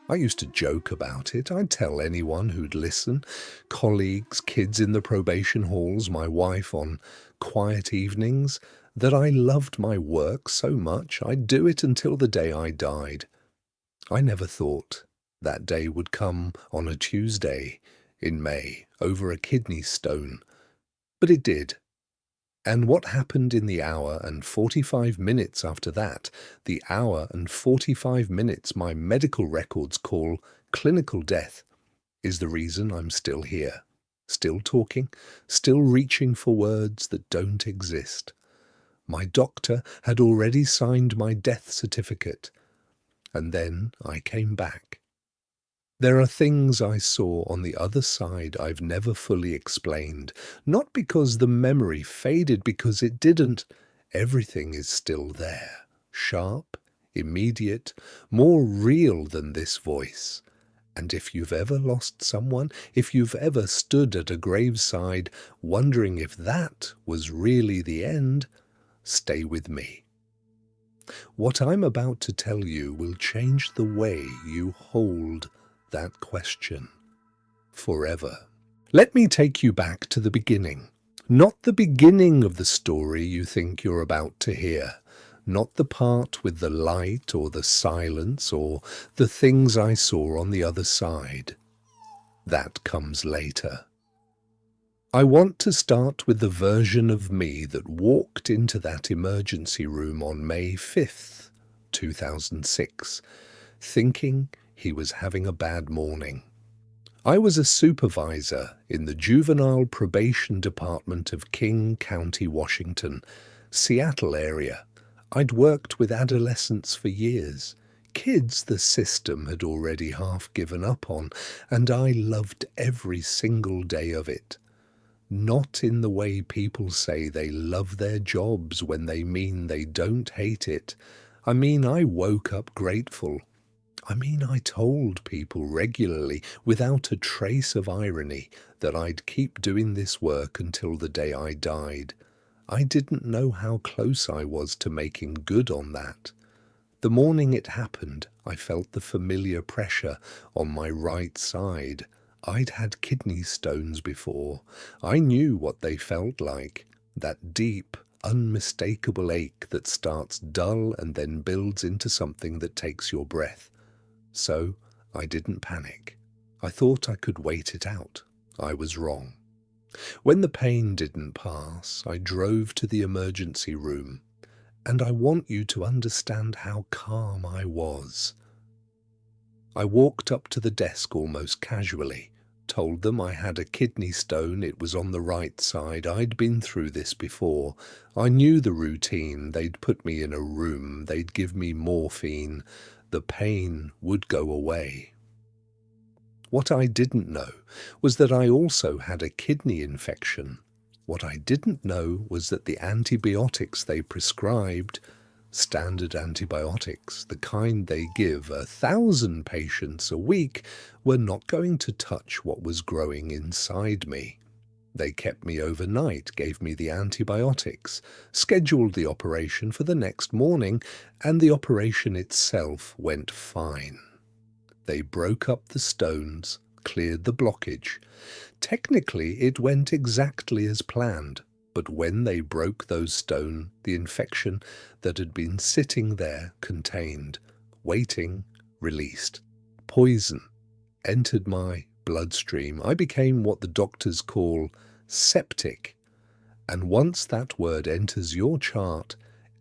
I used to joke about it. I'd tell anyone who'd listen, colleagues, kids in the probation halls, my wife on quiet evenings, that I loved my work so much I'd do it until the day I died. I never thought that day would come on a Tuesday in May over a kidney stone, but it did. And what happened in the hour and 45 minutes after that, the hour and 45 minutes my medical records call clinical death, is the reason I'm still here, still talking, still reaching for words that don't exist. My doctor had already signed my death certificate, and then I came back. There are things I saw on the other side I've never fully explained, not because the memory faded, because it didn't. Everything is still there, sharp, immediate, more real than this voice. And if you've ever lost someone, if you've ever stood at a graveside wondering if that was really the end, stay with me. What I'm about to tell you will change the way you hold that question forever. Let me take you back to the beginning. Not the beginning of the story you think you're about to hear. Not the part with the light or the silence or the things I saw on the other side. That comes later. I want to start with the version of me that walked into that emergency room on May 5th, 2006, thinking he was having a bad morning. I was a supervisor in the Juvenile Probation Department of King County, Washington, Seattle area. I'd worked with adolescents for years, kids the system had already half given up on, and I loved every single day of it. Not in the way people say they love their jobs when they mean they don't hate it. I mean, I woke up grateful. I told people regularly, without a trace of irony, that I'd keep doing this work until the day I died. I didn't know how close I was to making good on that. The morning it happened, I felt the familiar pressure on my right side. I'd had kidney stones before. I knew what they felt like, that deep, unmistakable ache that starts dull and then builds into something that takes your breath. So I didn't panic. I thought I could wait it out. I was wrong. When the pain didn't pass, I drove to the emergency room, and I want you to understand how calm I was. I walked up to the desk almost casually, told them I had a kidney stone, it was on the right side, I'd been through this before. I knew the routine, they'd put me in a room, they'd give me morphine, the pain would go away. What I didn't know was that I also had a kidney infection. What I didn't know was that the antibiotics they prescribed, standard antibiotics, the kind they give 1,000 patients a week, were not going to touch what was growing inside me. They kept me overnight, gave me the antibiotics, scheduled the operation for the next morning, and the operation itself went fine. They broke up the stones, cleared the blockage. Technically, it went exactly as planned, but when they broke those stones, the infection that had been sitting there contained, waiting, released. Poison entered my bloodstream. I became what the doctors call septic. And once that word enters your chart,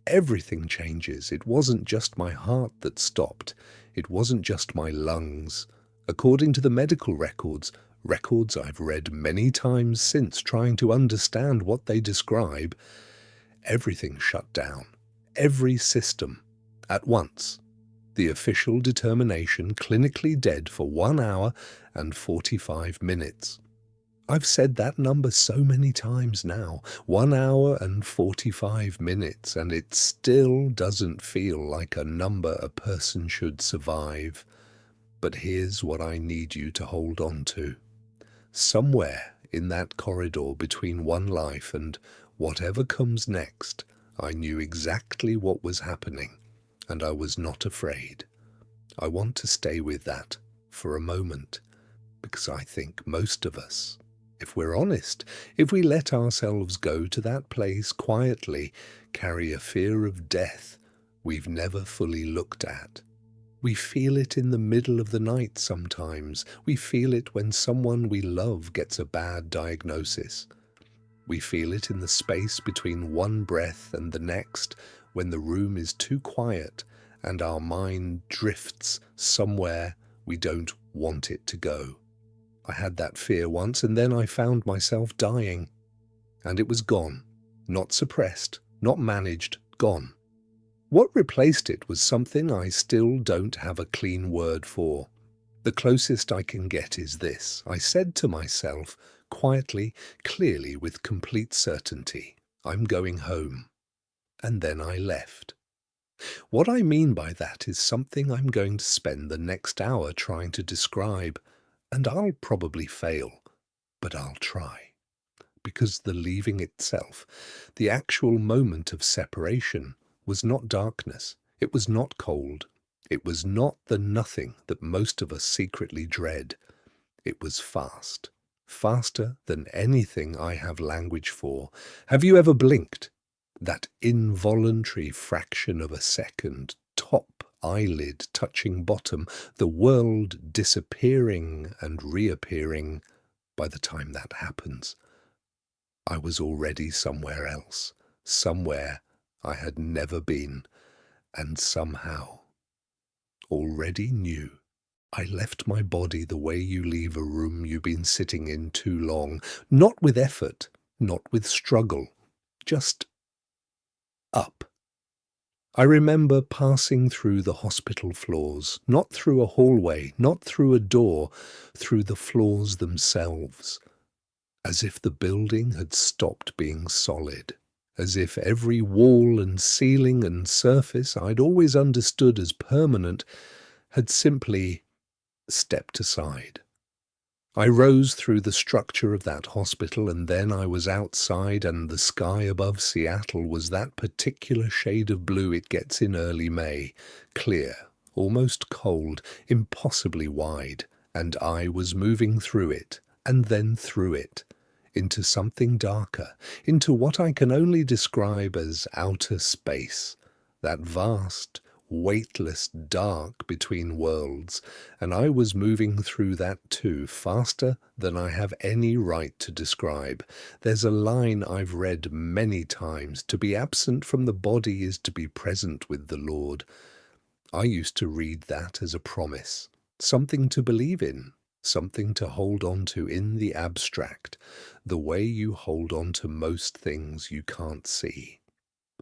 everything changes. It wasn't just my heart that stopped. It wasn't just my lungs. According to the medical records I've read many times since trying to understand what they describe, everything shut down. Every system. At once. The official determination clinically dead for 1 hour and 45 minutes. I've said that number so many times now, 1 hour and 45 minutes, and it still doesn't feel like a number a person should survive. But here's what I need you to hold on to. Somewhere in that corridor between one life and whatever comes next, I knew exactly what was happening, and I was not afraid. I want to stay with that for a moment, because I think most of us, if we're honest, if we let ourselves go to that place quietly, carry a fear of death we've never fully looked at. We feel it in the middle of the night sometimes. We feel it when someone we love gets a bad diagnosis. We feel it in the space between one breath and the next, when the room is too quiet and our mind drifts somewhere we don't want it to go. I had that fear once, and then I found myself dying. And it was gone. Not suppressed, not managed, gone. What replaced it was something I still don't have a clean word for. The closest I can get is this. I said to myself, quietly, clearly, with complete certainty, I'm going home. And then I left. What I mean by that is something I'm going to spend the next hour trying to describe, and I'll probably fail, but I'll try. Because the leaving itself, the actual moment of separation, was not darkness, it was not cold, it was not the nothing that most of us secretly dread. It was fast, faster than anything I have language for. Have you ever blinked? That involuntary fraction of a second, top eyelid touching bottom, the world disappearing and reappearing. By the time that happens, I was already somewhere else, somewhere I had never been, and somehow already knew. I left my body the way you leave a room you've been sitting in too long, not with effort, not with struggle, just up. I remember passing through the hospital floors, not through a hallway, not through a door, through the floors themselves, as if the building had stopped being solid, as if every wall and ceiling and surface I'd always understood as permanent had simply stepped aside. I rose through the structure of that hospital, and then I was outside, and the sky above Seattle was that particular shade of blue it gets in early May, clear, almost cold, impossibly wide, and I was moving through it, and then through it, into something darker, into what I can only describe as outer space, that vast, weightless dark between worlds, and I was moving through that too, faster than I have any right to describe. There's a line I've read many times, to be absent from the body is to be present with the Lord. I used to read that as a promise, something to believe in, something to hold on to in the abstract, the way you hold on to most things you can't see.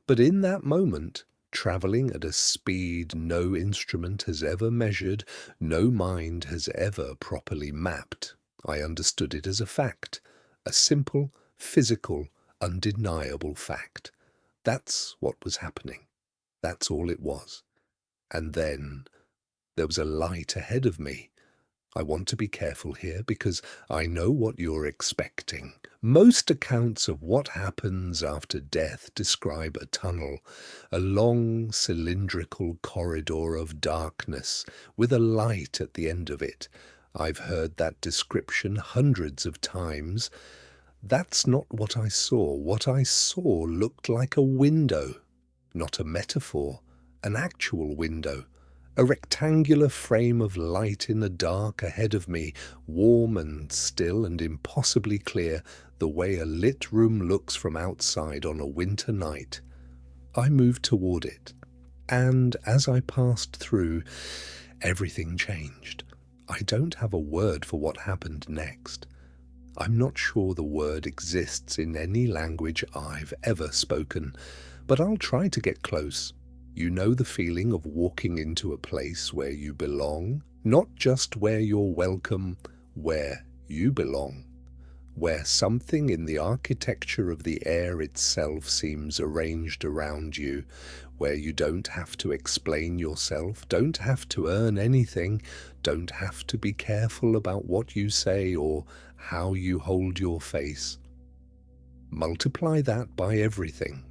But in that moment, travelling at a speed no instrument has ever measured, no mind has ever properly mapped, I understood it as a fact, a simple, physical, undeniable fact. That's what was happening. That's all it was. And then there was a light ahead of me. I want to be careful here because I know what you're expecting. Most accounts of what happens after death describe a tunnel, a long cylindrical corridor of darkness with a light at the end of it. I've heard that description hundreds of times. That's not what I saw. What I saw looked like a window, not a metaphor, an actual window. A rectangular frame of light in the dark ahead of me, warm and still and impossibly clear, the way a lit room looks from outside on a winter night. I moved toward it, and as I passed through, everything changed. I don't have a word for what happened next. I'm not sure the word exists in any language I've ever spoken, but I'll try to get close. You know the feeling of walking into a place where you belong, not just where you're welcome, where you belong, where something in the architecture of the air itself seems arranged around you, where you don't have to explain yourself, don't have to earn anything, don't have to be careful about what you say or how you hold your face. Multiply that by everything.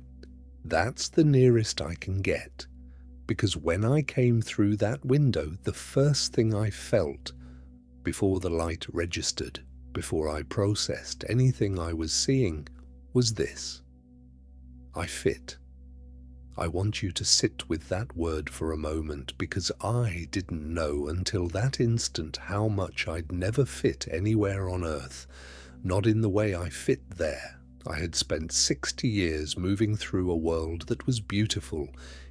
That's the nearest I can get. Because when I came through that window, the first thing I felt before the light registered, before I processed anything I was seeing, was this: I fit. I want you to sit with that word for a moment, because I didn't know until that instant how much I'd never fit anywhere on earth, not in the way I fit there. I had spent 60 years moving through a world that was beautiful,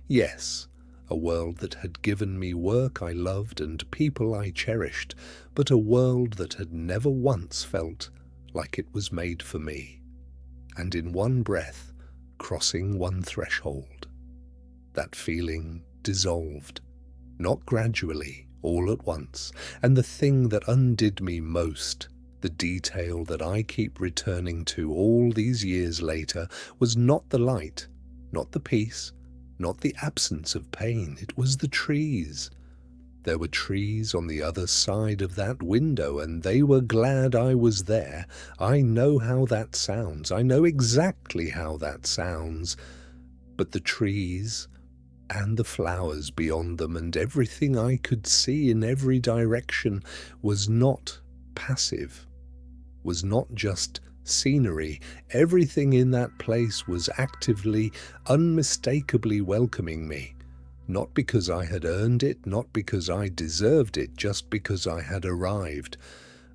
yes, a world that had given me work I loved and people I cherished, but a world that had never once felt like it was made for me. And in one breath, crossing one threshold, that feeling dissolved, not gradually, all at once, and the thing that undid me most, the detail that I keep returning to all these years later, was not the light, not the peace, not the absence of pain. It was the trees. There were trees on the other side of that window, and they were glad I was there. I know how that sounds. I know exactly how that sounds. But the trees and the flowers beyond them and everything I could see in every direction was not passive, was not just scenery. Everything in that place was actively, unmistakably welcoming me. Not because I had earned it, not because I deserved it, just because I had arrived.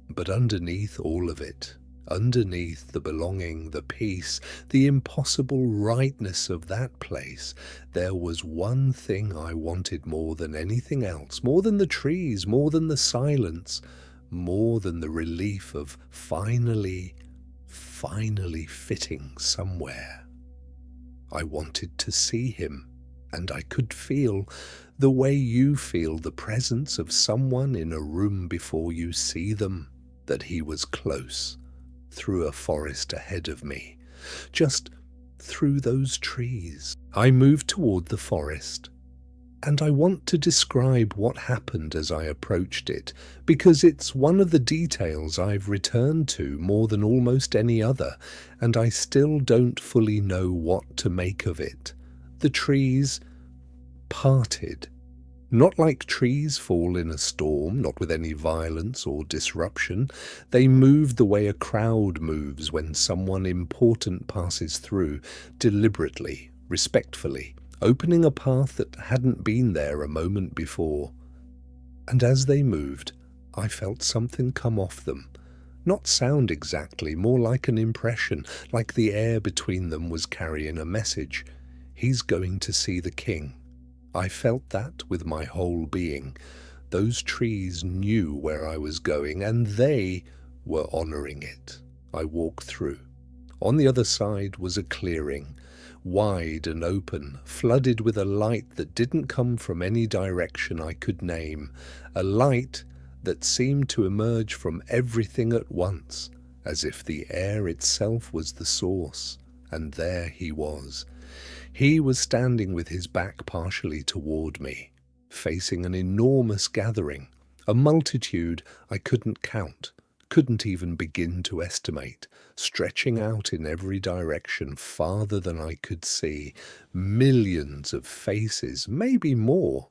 But underneath all of it, underneath the belonging, the peace, the impossible rightness of that place, there was one thing I wanted more than anything else, more than the trees, more than the silence, more than the relief of finally fitting somewhere. I wanted to see him, and I could feel the way you feel the presence of someone in a room before you see them, that he was close, through a forest ahead of me, just through those trees. I moved toward the forest, and I want to describe what happened as I approached it, because it's one of the details I've returned to more than almost any other, and I still don't fully know what to make of it. The trees parted. Not like trees fall in a storm, not with any violence or disruption. They moved the way a crowd moves when someone important passes through, deliberately, respectfully, opening a path that hadn't been there a moment before. And as they moved, I felt something come off them. Not sound exactly, more like an impression, like the air between them was carrying a message. He's going to see the king. I felt that with my whole being. Those trees knew where I was going, and they were honoring it. I walked through. On the other side was a clearing, wide and open, flooded with a light that didn't come from any direction I could name, a light that seemed to emerge from everything at once, as if the air itself was the source, and there he was. He was standing with his back partially toward me, facing an enormous gathering, a multitude I couldn't count, couldn't even begin to estimate, stretching out in every direction farther than I could see, millions of faces, maybe more.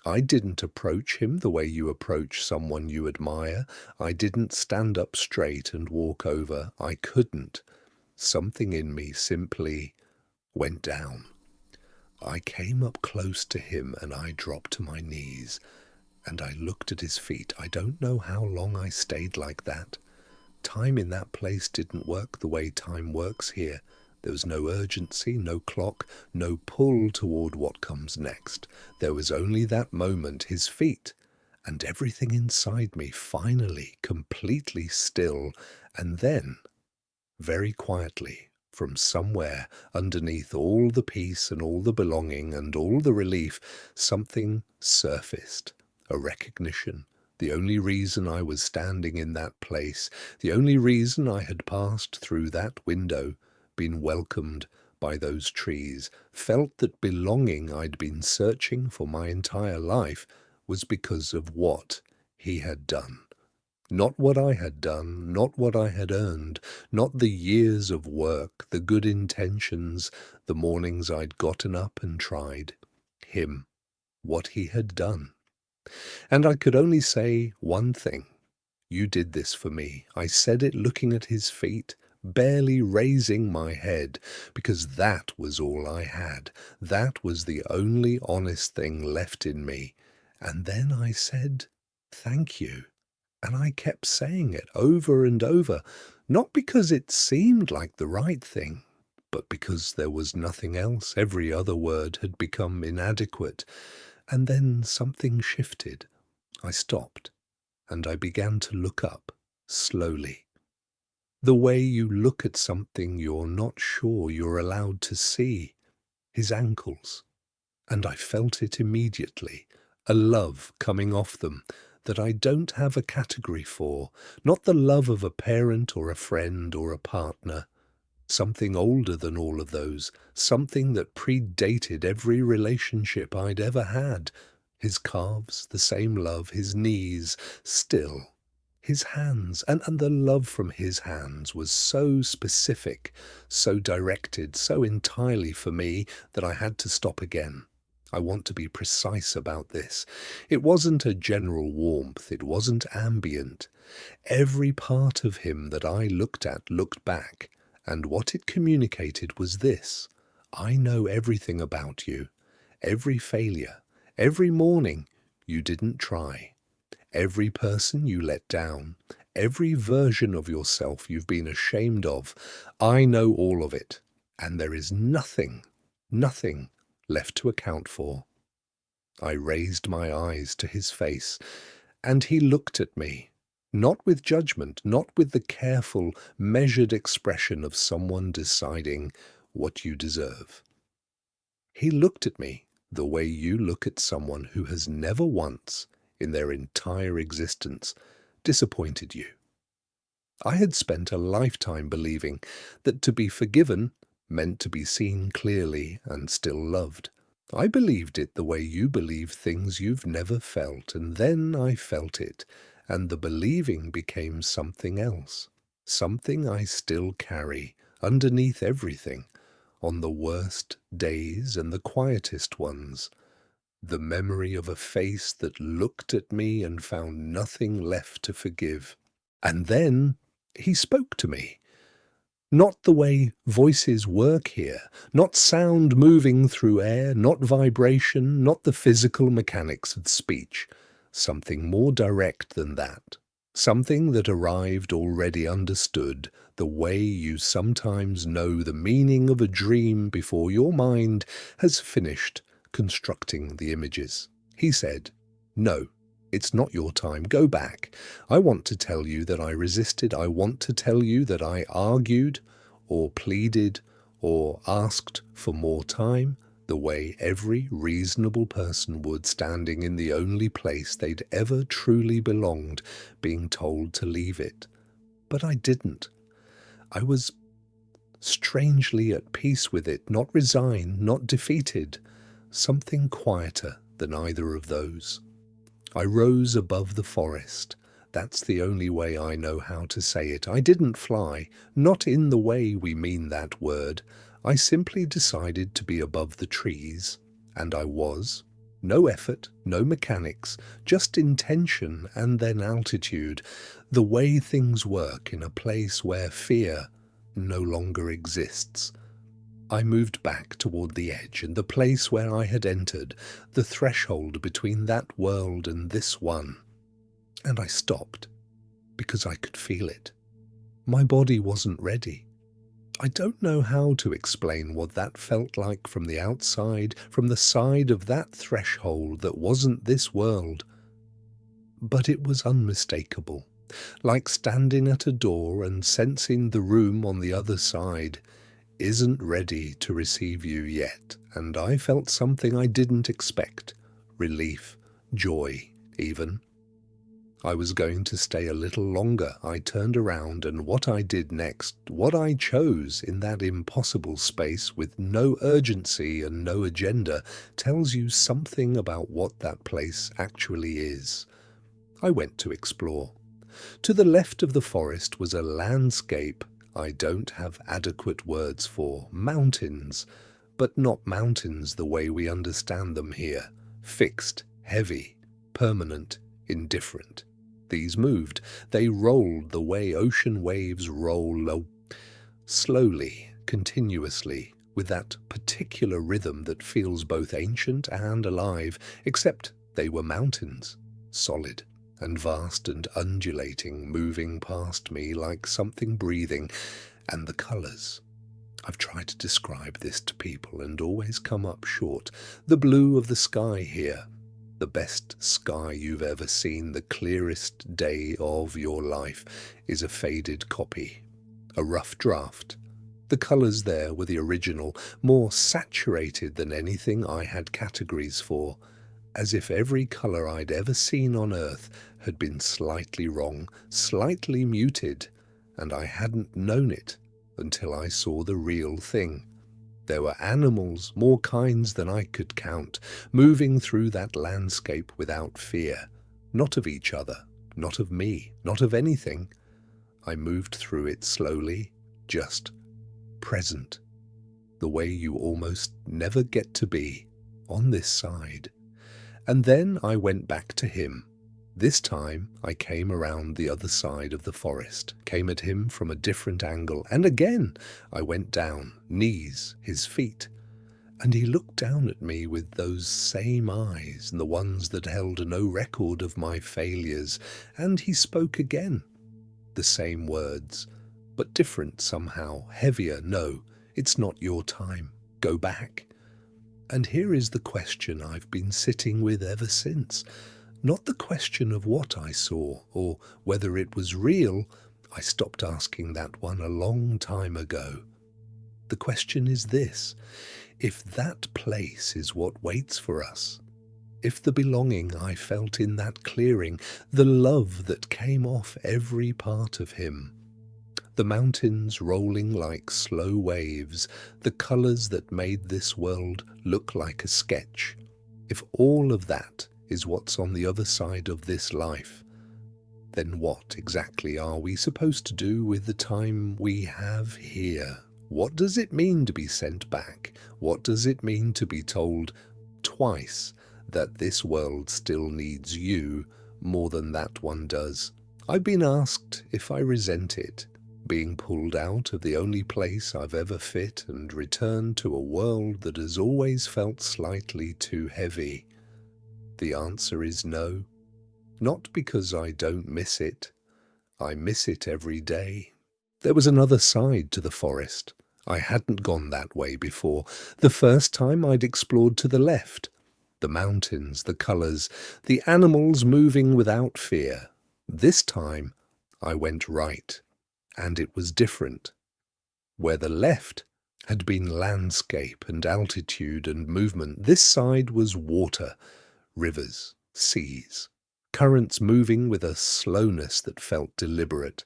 I didn't approach him the way you approach someone you admire. I didn't stand up straight and walk over. I couldn't. Something in me simply went down. I came up close to him and I dropped to my knees, and I looked at his feet. I don't know how long I stayed like that. Time in that place didn't work the way time works here. There was no urgency, no clock, no pull toward what comes next. There was only that moment, his feet, and everything inside me finally completely still, and then, very quietly, from somewhere underneath all the peace and all the belonging and all the relief, something surfaced, a recognition. The only reason I was standing in that place, the only reason I had passed through that window, been welcomed by those trees, felt that belonging I'd been searching for my entire life, was because of what he had done. Not what I had done, not what I had earned, not the years of work, the good intentions, the mornings I'd gotten up and tried. Him. what he had done. And I could only say one thing. You did this for me. I said it looking at his feet, barely raising my head, because that was all I had. That was the only honest thing left in me. And then I said, thank you. And I kept saying it over and over, not because it seemed like the right thing, but because there was nothing else. Every other word had become inadequate. And then something shifted. I stopped, and I began to look up, slowly. The way you look at something you're not sure you're allowed to see. His ankles. And I felt it immediately, a love coming off them that I don't have a category for, not the love of a parent or a friend or a partner. Something older than all of those, something that predated every relationship I'd ever had. His calves, the same love, his knees, still. His hands, and the love from his hands was so specific, so directed, so entirely for me that I had to stop again. I want to be precise about this. It wasn't a general warmth, it wasn't ambient. Every part of him that I looked at looked back, and what it communicated was this. I know everything about you. Every failure, every morning you didn't try. Every person you let down, every version of yourself you've been ashamed of, I know all of it, and there is nothing left to account for. I raised my eyes to his face, and he looked at me, not with judgment, not with the careful, measured expression of someone deciding what you deserve. He looked at me the way you look at someone who has never once, in their entire existence, disappointed you. I had spent a lifetime believing that to be forgiven meant to be seen clearly and still loved. I believed it the way you believe things you've never felt, and then I felt it, and the believing became something else, something I still carry underneath everything, on the worst days and the quietest ones. The memory of a face that looked at me and found nothing left to forgive. And then he spoke to me. Not the way voices work here, not sound moving through air, not vibration, not the physical mechanics of speech. Something more direct than that. Something that arrived already understood, the way you sometimes know the meaning of a dream before your mind has finished constructing the images. He said, "No. It's not your time. Go back. I want to tell you that I resisted. I want to tell you that I argued or pleaded or asked for more time, the way every reasonable person would, standing in the only place they'd ever truly belonged, being told to leave it. But I didn't. I was strangely at peace with it, not resigned, not defeated. Something quieter than either of those. I rose above the forest. That's the only way I know how to say it. I didn't fly, not in the way we mean that word. I simply decided to be above the trees, and I was. No effort, no mechanics, just intention and then altitude, the way things work in a place where fear no longer exists. I moved back toward the edge and the place where I had entered, the threshold between that world and this one. And I stopped, because I could feel it. My body wasn't ready. I don't know how to explain what that felt like from the outside, from the side of that threshold that wasn't this world. But it was unmistakable, like standing at a door and sensing the room on the other side isn't ready to receive you yet, and I felt something I didn't expect. Relief, joy, even. I was going to stay a little longer. I turned around, and what I did next, what I chose in that impossible space with no urgency and no agenda, tells you something about what that place actually is. I went to explore. To the left of the forest was a landscape I don't have adequate words for. Mountains, but not mountains the way we understand them here. Fixed, heavy, permanent, indifferent. These moved. They rolled the way ocean waves roll, slowly, continuously, with that particular rhythm that feels both ancient and alive, except they were mountains, solid and vast and undulating, moving past me like something breathing. And the colours. I've tried to describe this to people and always come up short. The blue of the sky here, the best sky you've ever seen, the clearest day of your life, is a faded copy, a rough draft. The colours there were the original, more saturated than anything I had categories for, as if every colour I'd ever seen on Earth had been slightly wrong, slightly muted, and I hadn't known it until I saw the real thing. There were animals, more kinds than I could count, moving through that landscape without fear, not of each other, not of me, not of anything. I moved through it slowly, just present, the way you almost never get to be on this side. And then I went back to him. This time I came around the other side of the forest, came at him from a different angle, and again I went down, knees, his feet. And he looked down at me with those same eyes, and the ones that held no record of my failures, and he spoke again. The same words, but different somehow, heavier. No, it's not your time. Go back. And here is the question I've been sitting with ever since. Not the question of what I saw, or whether it was real. I stopped asking that one a long time ago. The question is this: if that place is what waits for us, if the belonging I felt in that clearing, the love that came off every part of him, the mountains rolling like slow waves, the colours that made this world look like a sketch, if all of that is what's on the other side of this life, then what exactly are we supposed to do with the time we have here? What does it mean to be sent back? What does it mean to be told twice that this world still needs you more than that one does? I've been asked if I resent it, being pulled out of the only place I've ever fit and returned to a world that has always felt slightly too heavy. The answer is no. Not because I don't miss it. I miss it every day. There was another side to the forest. I hadn't gone that way before. The first time I'd explored to the left. The mountains, the colours, the animals moving without fear. This time I went right, and it was different. Where the left had been landscape and altitude and movement, this side was water, rivers, seas, currents moving with a slowness that felt deliberate,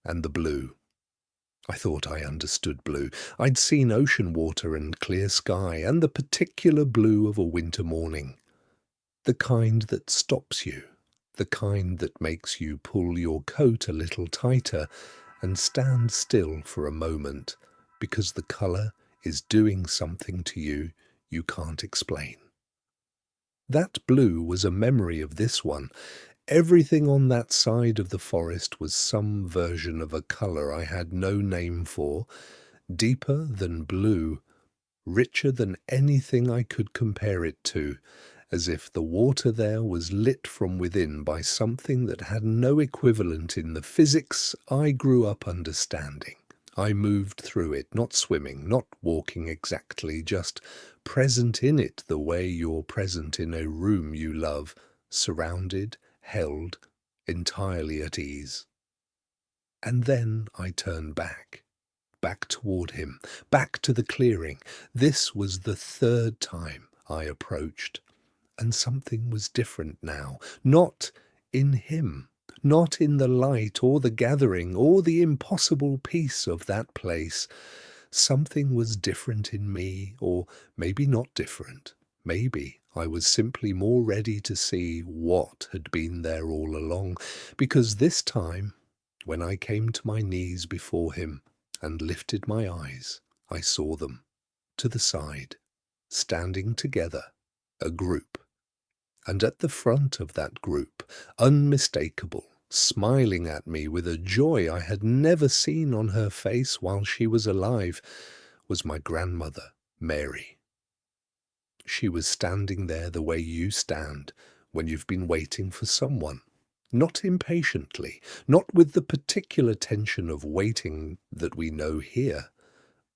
and the blue. I thought I understood blue. I'd seen ocean water and clear sky, and the particular blue of a winter morning. The kind that stops you, the kind that makes you pull your coat a little tighter and stand still for a moment, because the colour is doing something to you you can't explain. That blue was a memory of this one. Everything on that side of the forest was some version of a colour I had no name for, deeper than blue, richer than anything I could compare it to, as if the water there was lit from within by something that had no equivalent in the physics I grew up understanding. I moved through it, not swimming, not walking exactly, just present in it the way you're present in a room you love, surrounded, held, entirely at ease. And then I turned back toward him, back to the clearing. This was the third time I approached, and something was different now, not in him, not in the light or the gathering or the impossible peace of that place. Something was different in me, or maybe not different. Maybe I was simply more ready to see what had been there all along, because this time, when I came to my knees before him and lifted my eyes, I saw them, to the side, standing together, a group, And at the front of that group, unmistakable, smiling at me with a joy I had never seen on her face while she was alive, was my grandmother, Mary. She was standing there the way you stand when you've been waiting for someone. Not impatiently, not with the particular tension of waiting that we know here,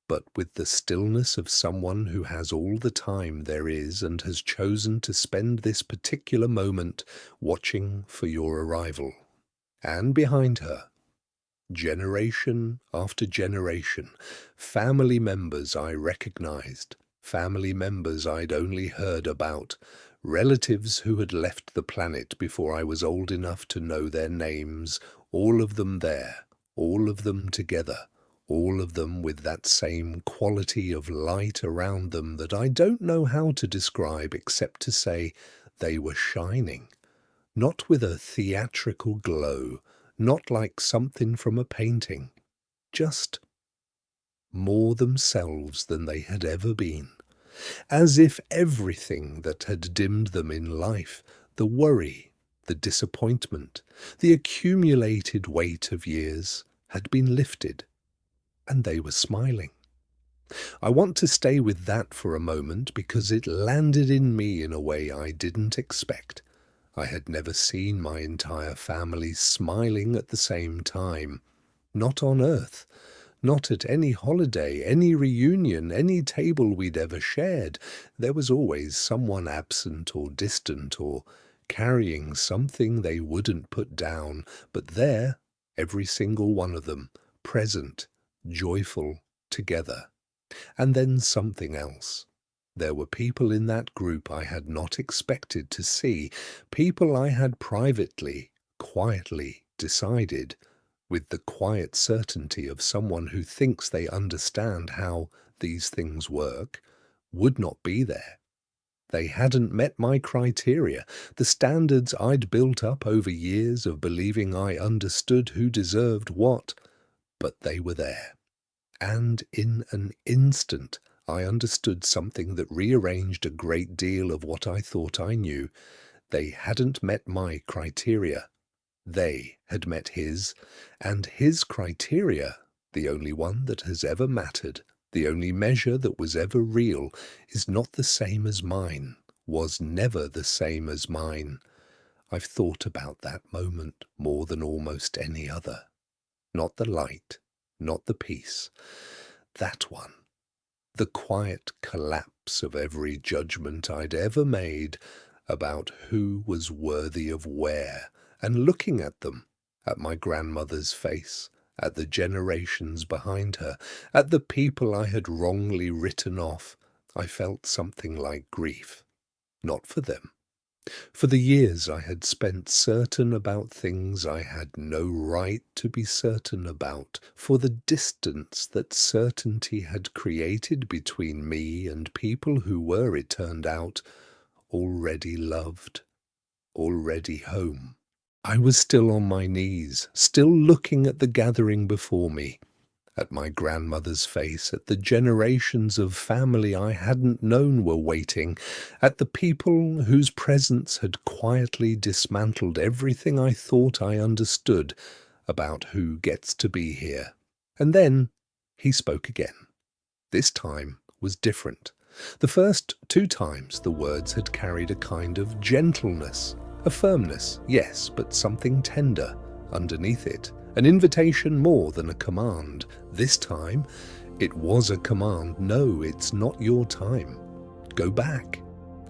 but with the stillness of someone who has all the time there is and has chosen to spend this particular moment watching for your arrival. And behind her, generation after generation, family members I recognized, family members I'd only heard about, relatives who had left the planet before I was old enough to know their names, all of them there, all of them together, all of them with that same quality of light around them that I don't know how to describe except to say they were shining, not with a theatrical glow, not like something from a painting, just more themselves than they had ever been, as if everything that had dimmed them in life, the worry, the disappointment, the accumulated weight of years, had been lifted, and they were smiling. I want to stay with that for a moment because it landed in me in a way I didn't expect. I had never seen my entire family smiling at the same time. Not on Earth. Not at any holiday, any reunion, any table we'd ever shared. There was always someone absent or distant or carrying something they wouldn't put down. But there, every single one of them, present, joyful, together. And then something else. There were people in that group I had not expected to see, people I had privately, quietly decided, with the quiet certainty of someone who thinks they understand how these things work, would not be there. They hadn't met my criteria, the standards I'd built up over years of believing I understood who deserved what, but they were there. And in an instant I understood something that rearranged a great deal of what I thought I knew. They hadn't met my criteria. They had met his, and his criteria, the only one that has ever mattered, the only measure that was ever real, is not the same as mine, was never the same as mine. I've thought about that moment more than almost any other. Not the light, not the peace. That one. The quiet collapse of every judgment I'd ever made about who was worthy of where, and looking at them, at my grandmother's face, at the generations behind her, at the people I had wrongly written off, I felt something like grief. Not for them. For the years I had spent certain about things I had no right to be certain about, for the distance that certainty had created between me and people who were, it turned out, already loved, already home. I was still on my knees, still looking at the gathering before me, at my grandmother's face, at the generations of family I hadn't known were waiting, at the people whose presence had quietly dismantled everything I thought I understood about who gets to be here. And then he spoke again. This time was different. The first 2 times the words had carried a kind of gentleness, a firmness, yes, but something tender underneath it. An invitation more than a command. This time, it was a command. No, it's not your time. Go back.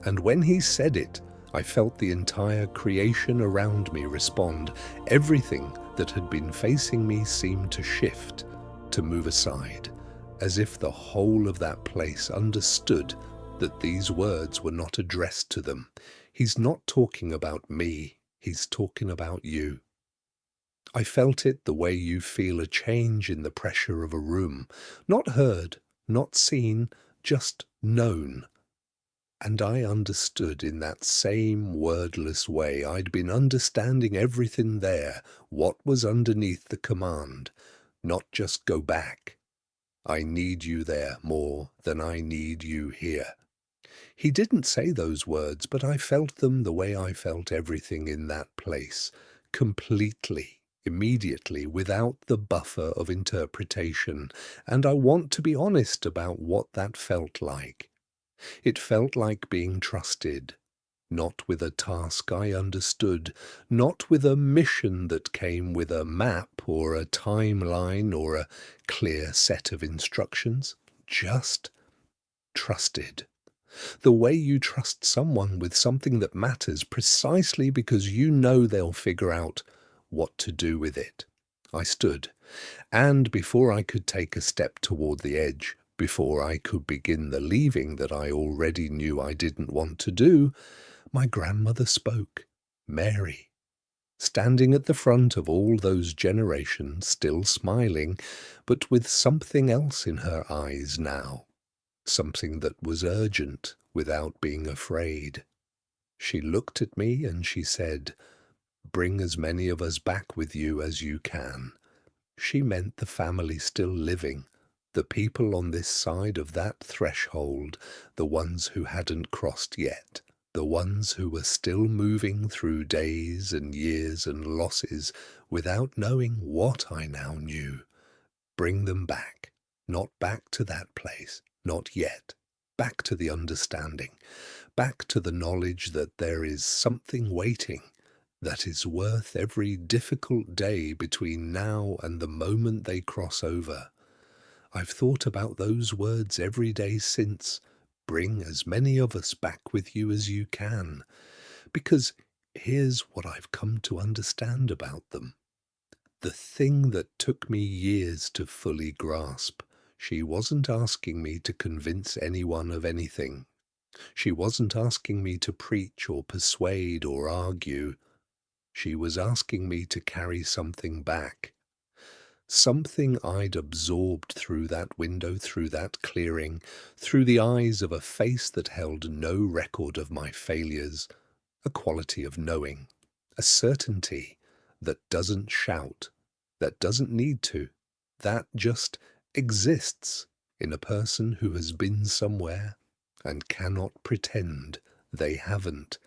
And when he said it, I felt the entire creation around me respond. Everything that had been facing me seemed to shift, to move aside, as if the whole of that place understood that these words were not addressed to them. He's not talking about me. He's talking about you. I felt it the way you feel a change in the pressure of a room, not heard, not seen, just known. And I understood in that same wordless way I'd been understanding everything there, what was underneath the command, not just go back. I need you there more than I need you here. He didn't say those words, but I felt them the way I felt everything in that place, completely, immediately, without the buffer of interpretation, and I want to be honest about what that felt like. It felt like being trusted, not with a task I understood, not with a mission that came with a map or a timeline or a clear set of instructions, just trusted. The way you trust someone with something that matters precisely because you know they'll figure out what to do with it. I stood, and before I could take a step toward the edge, before I could begin the leaving that I already knew I didn't want to do, my grandmother spoke, Mary, standing at the front of all those generations, still smiling, but with something else in her eyes now, something that was urgent without being afraid. She looked at me and she said, "Bring as many of us back with you as you can." She meant the family still living, the people on this side of that threshold, the ones who hadn't crossed yet, the ones who were still moving through days and years and losses without knowing what I now knew. Bring them back, not back to that place, not yet, back to the understanding, back to the knowledge that there is something waiting that is worth every difficult day between now and the moment they cross over. I've thought about those words every day since. Bring as many of us back with you as you can, because here's what I've come to understand about them. The thing that took me years to fully grasp. She wasn't asking me to convince anyone of anything. She wasn't asking me to preach or persuade or argue. She was asking me to carry something back. Something I'd absorbed through that window, through that clearing, through the eyes of a face that held no record of my failures, a quality of knowing, a certainty that doesn't shout, that doesn't need to, that just exists in a person who has been somewhere and cannot pretend they haven't.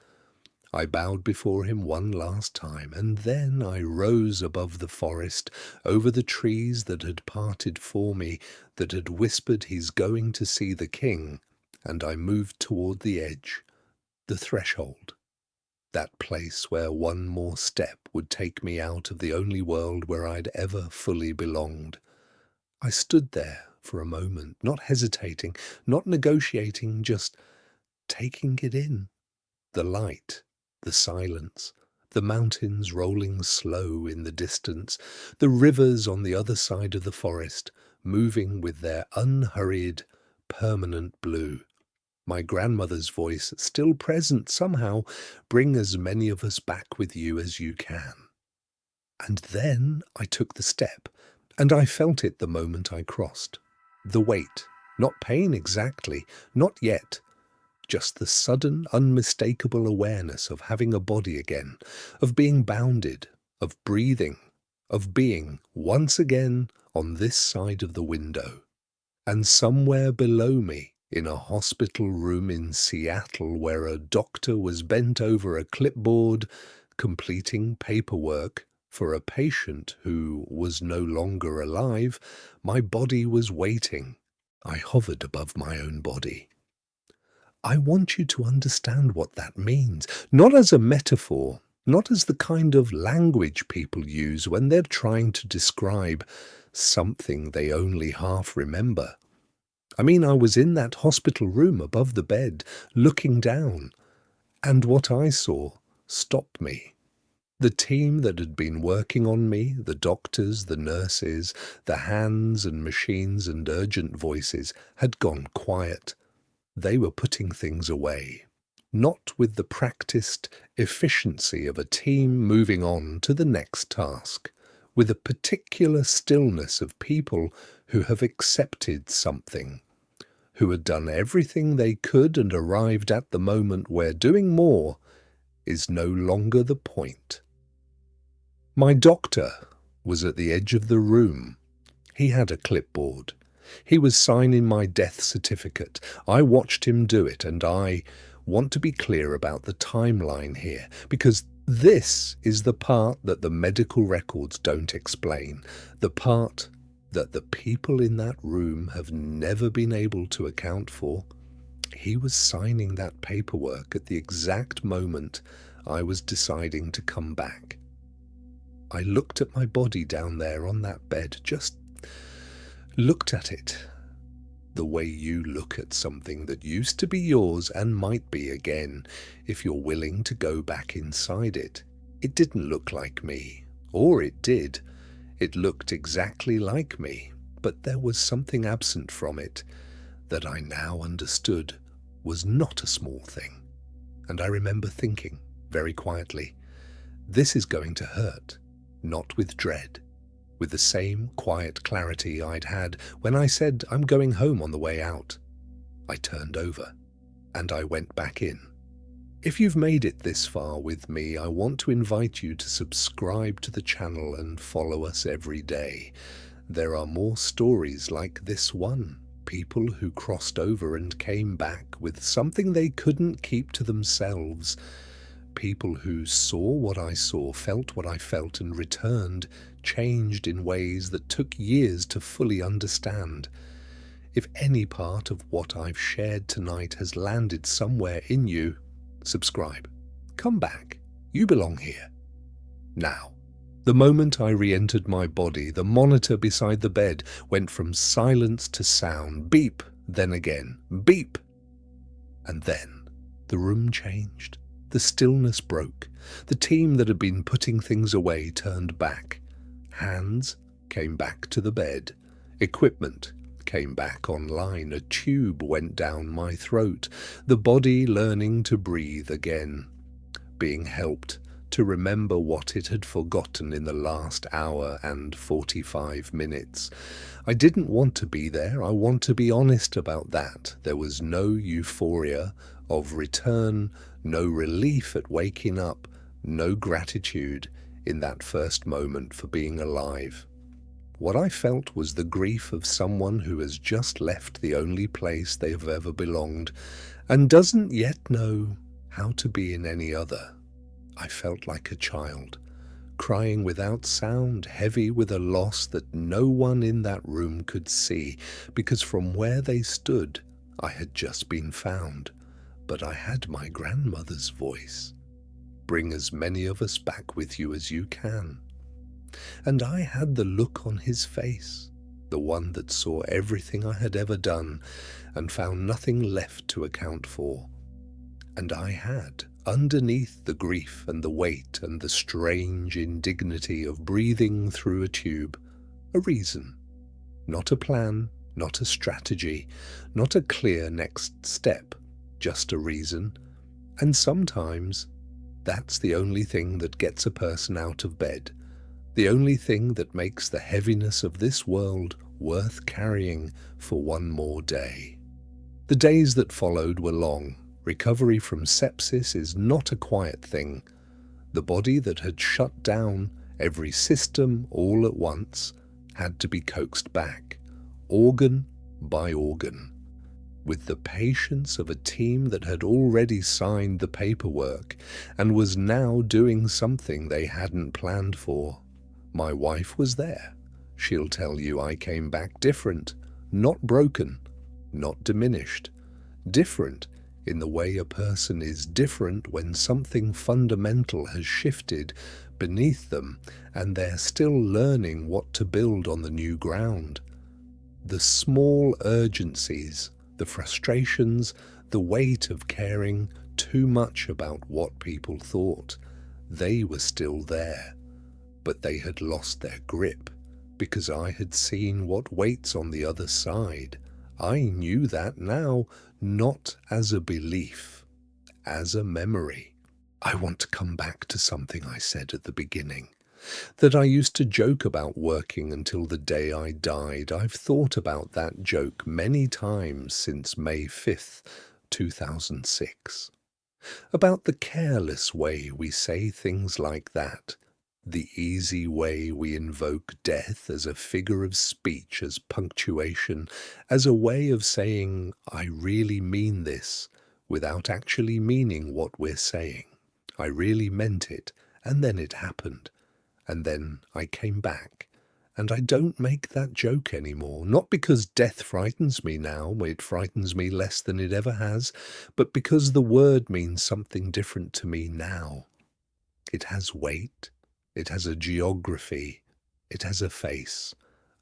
I bowed before him one last time, and then I rose above the forest, over the trees that had parted for me, that had whispered he's going to see the king, and I moved toward the edge, the threshold, that place where one more step would take me out of the only world where I'd ever fully belonged. I stood there for a moment, not hesitating, not negotiating, just taking it in. The light, the silence, the mountains rolling slow in the distance, the rivers on the other side of the forest, moving with their unhurried, permanent blue. My grandmother's voice still present somehow, bring as many of us back with you as you can. And then I took the step, and I felt it the moment I crossed. The weight, not pain exactly, not yet, just the sudden, unmistakable awareness of having a body again, of being bounded, of breathing, of being, once again, on this side of the window. And somewhere below me, in a hospital room in Seattle where a doctor was bent over a clipboard, completing paperwork for a patient who was no longer alive, my body was waiting. I hovered above my own body. I want you to understand what that means, not as a metaphor, not as the kind of language people use when they're trying to describe something they only half remember. I mean, I was in that hospital room above the bed, looking down, and what I saw stopped me. The team that had been working on me, the doctors, the nurses, the hands and machines and urgent voices, had gone quiet. They were putting things away, not with the practiced efficiency of a team moving on to the next task, with a particular stillness of people who have accepted something, who had done everything they could and arrived at the moment where doing more is no longer the point. My doctor was at the edge of the room. He had a clipboard. He was signing my death certificate. I watched him do it, and I want to be clear about the timeline here, because this is the part that the medical records don't explain, the part that the people in that room have never been able to account for. He was signing that paperwork at the exact moment I was deciding to come back. I looked at my body down there on that bed, just looked at it the way you look at something that used to be yours and might be again if you're willing to go back inside it. It didn't look like me, or it did. It looked exactly like me, but there was something absent from it that I now understood was not a small thing. And I remember thinking, very quietly, this is going to hurt, not with dread, with the same quiet clarity I'd had when I said I'm going home on the way out. I turned over, and I went back in. If you've made it this far with me, I want to invite you to subscribe to the channel and follow us every day. There are more stories like this one. People who crossed over and came back with something they couldn't keep to themselves. People who saw what I saw, felt what I felt, and returned, changed in ways that took years to fully understand. If any part of what I've shared tonight has landed somewhere in you, subscribe. Come back. You belong here. Now, the moment I re-entered my body, the monitor beside the bed went from silence to sound. Beep, then again. Beep. And then the room changed. The stillness broke. The team that had been putting things away turned back. Hands came back to the bed. Equipment came back online. A tube went down my throat. The body learning to breathe again. Being helped to remember what it had forgotten in the last hour and 45 minutes. I didn't want to be there. I want to be honest about that. There was no euphoria of return, no relief at waking up, no gratitude in that first moment for being alive. What I felt was the grief of someone who has just left the only place they have ever belonged and doesn't yet know how to be in any other. I felt like a child, crying without sound, heavy with a loss that no one in that room could see, because from where they stood, I had just been found. But I had my grandmother's voice. Bring as many of us back with you as you can. And I had the look on his face, the one that saw everything I had ever done and found nothing left to account for. And I had, underneath the grief and the weight and the strange indignity of breathing through a tube, a reason. Not a plan, not a strategy, not a clear next step, just a reason. And sometimes that's the only thing that gets a person out of bed, the only thing that makes the heaviness of this world worth carrying for one more day. The days that followed were long. Recovery from sepsis is not a quiet thing. The body that had shut down every system all at once had to be coaxed back, organ by organ, with the patience of a team that had already signed the paperwork and was now doing something they hadn't planned for. My wife was there. She'll tell you I came back different, not broken, not diminished, different in the way a person is different when something fundamental has shifted beneath them and they're still learning what to build on the new ground. The small urgencies, the frustrations, the weight of caring too much about what people thought, they were still there, but they had lost their grip because I had seen what waits on the other side. I knew that now, not as a belief, as a memory. I want to come back to something I said at the beginning, that I used to joke about working until the day I died. I've thought about that joke many times since May 5th, 2006. About the careless way we say things like that. The easy way we invoke death as a figure of speech, as punctuation, as a way of saying, I really mean this, without actually meaning what we're saying. I really meant it, and then it happened, and then I came back. And I don't make that joke anymore, not because death frightens me now, it frightens me less than it ever has, but because the word means something different to me now. It has weight, it has a geography, it has a face.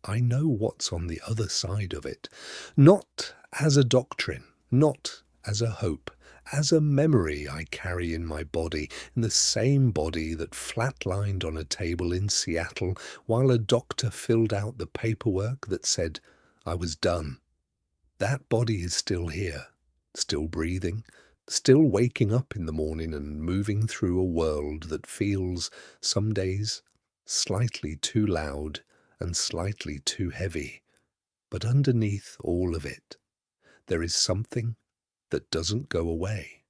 I know what's on the other side of it, not as a doctrine, not as a hope, as a memory I carry in my body, in the same body that flatlined on a table in Seattle while a doctor filled out the paperwork that said I was done. That body is still here, still breathing, still waking up in the morning and moving through a world that feels, some days, slightly too loud and slightly too heavy. But underneath all of it, there is something that doesn't go away.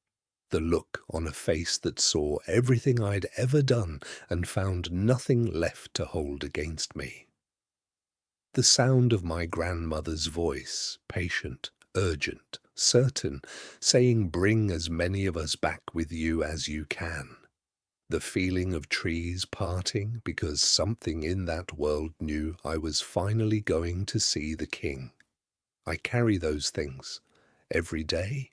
The look on a face that saw everything I'd ever done and found nothing left to hold against me. The sound of my grandmother's voice, patient, urgent, certain, saying, bring as many of us back with you as you can. The feeling of trees parting because something in that world knew I was finally going to see the king. I carry those things every day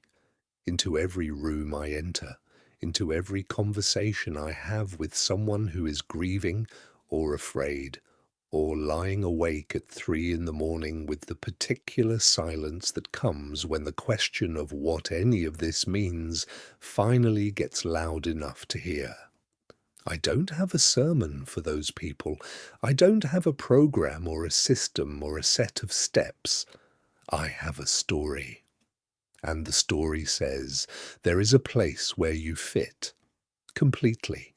into every room I enter, into every conversation I have with someone who is grieving or afraid, or lying awake at 3 in the morning with the particular silence that comes when the question of what any of this means finally gets loud enough to hear. I don't have a sermon for those people. I don't have a program or a system or a set of steps. I have a story. And the story says there is a place where you fit completely,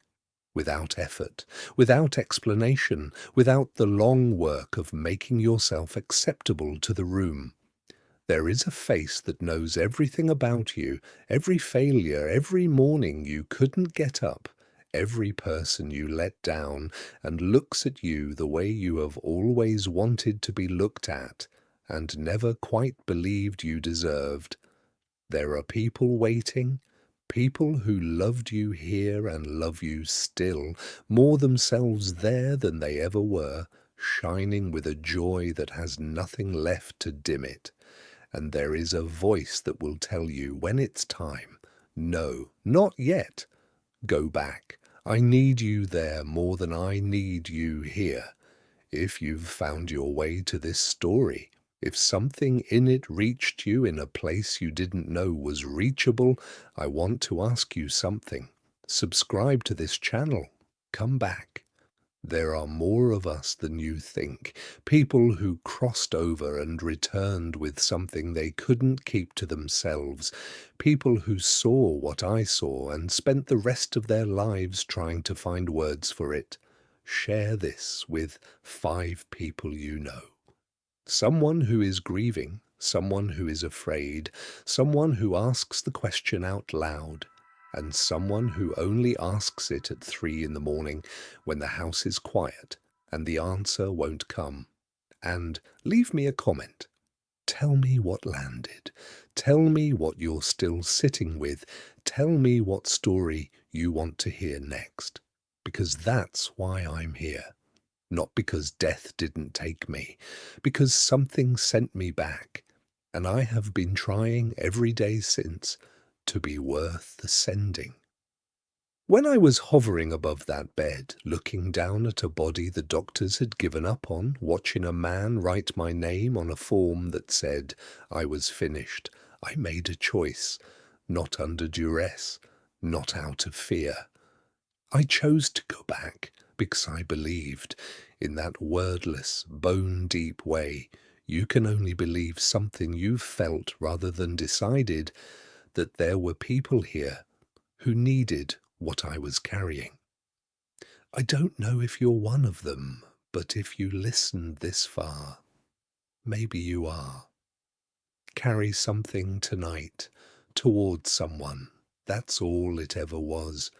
without effort, without explanation, without the long work of making yourself acceptable to the room. There is a face that knows everything about you, every failure, every morning you couldn't get up, every person you let down, and looks at you the way you have always wanted to be looked at and never quite believed you deserved. There are people waiting, people who loved you here and love you still, more themselves there than they ever were, shining with a joy that has nothing left to dim it. And there is a voice that will tell you when it's time, no, not yet. Go back. I need you there more than I need you here. If you've found your way to this story, if something in it reached you in a place you didn't know was reachable, I want to ask you something. Subscribe to this channel. Come back. There are more of us than you think, people who crossed over and returned with something they couldn't keep to themselves, people who saw what I saw and spent the rest of their lives trying to find words for it. Share this with 5 people you know. Someone who is grieving, someone who is afraid, someone who asks the question out loud, and someone who only asks it at 3 in the morning when the house is quiet and the answer won't come. And leave me a comment. Tell me what landed. Tell me what you're still sitting with. Tell me what story you want to hear next. Because that's why I'm here. Not because death didn't take me, because something sent me back, and I have been trying every day since to be worth the sending. When I was hovering above that bed, looking down at a body the doctors had given up on, watching a man write my name on a form that said I was finished, I made a choice, not under duress, not out of fear. I chose to go back because I believed, in that wordless, bone-deep way, you can only believe something you've felt rather than decided, that there were people here who needed what I was carrying. I don't know if you're one of them, but if you listened this far, maybe you are. Carry something tonight towards someone. That's all it ever was.